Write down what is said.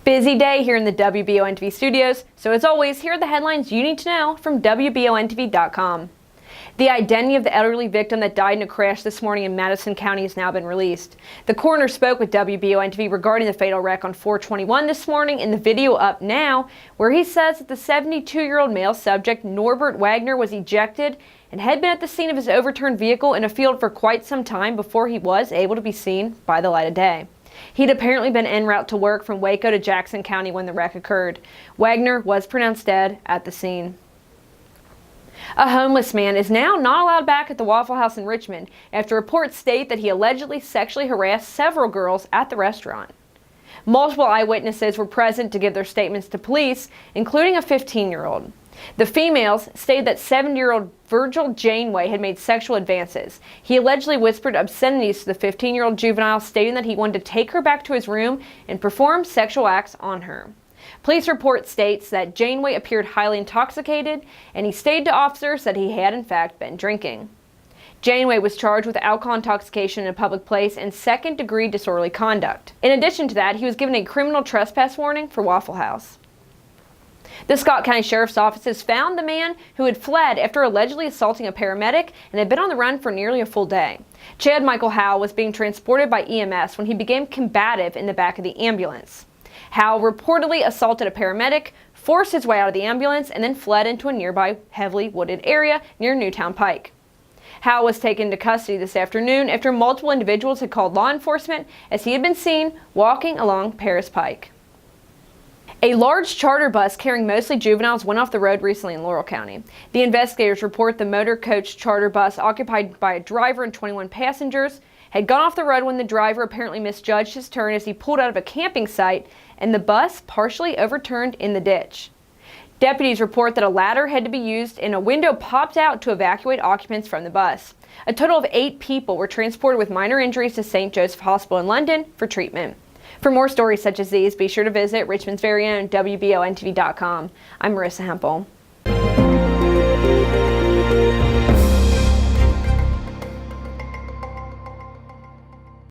Busy day here in the WBON-TV studios, so as always, here are the headlines you need to know from WBONTV.com. The identity of the elderly victim that died in a crash this morning in Madison County has now been released. The coroner spoke with WBON-TV regarding the fatal wreck on 4/21 this morning in the video up now, where he says that the 72-year-old male subject, Norbert Wagner, was ejected and had been at the scene of his overturned vehicle in a field for quite some time before he was able to be seen by the light of day. He'd apparently been en route to work from Waco to Jackson County when the wreck occurred. Wagner was pronounced dead at the scene. A homeless man is now not allowed back at the Waffle House in Richmond after reports state that he allegedly sexually harassed several girls at the restaurant. Multiple eyewitnesses were present to give their statements to police, including a 15-year-old. The females stated that 7-year-old Virgil Janeway had made sexual advances. He allegedly whispered obscenities to the 15-year-old juvenile, stating that he wanted to take her back to his room and perform sexual acts on her. Police report states that Janeway appeared highly intoxicated, and he stated to officers that he had in fact been drinking. Janeway was charged with alcohol intoxication in a public place and second-degree disorderly conduct. In addition to that, he was given a criminal trespass warning for Waffle House. The Scott County Sheriff's Office has found the man who had fled after allegedly assaulting a paramedic and had been on the run for nearly a full day. Chad Michael Howe was being transported by EMS when he became combative in the back of the ambulance. Howe reportedly assaulted a paramedic, forced his way out of the ambulance, and then fled into a nearby heavily wooded area near Newtown Pike. Howe was taken into custody this afternoon after multiple individuals had called law enforcement as he had been seen walking along Paris Pike. A large charter bus carrying mostly juveniles went off the road recently in Laurel County. The investigators report the motor coach charter bus, occupied by a driver and 21 passengers, had gone off the road when the driver apparently misjudged his turn as he pulled out of a camping site, and the bus partially overturned in the ditch. Deputies report that a ladder had to be used and a window popped out to evacuate occupants from the bus. A total of 8 people were transported with minor injuries to St. Joseph Hospital in London for treatment. For more stories such as these, be sure to visit Richmond's very own WBONTV.com. I'm Marissa Hempel.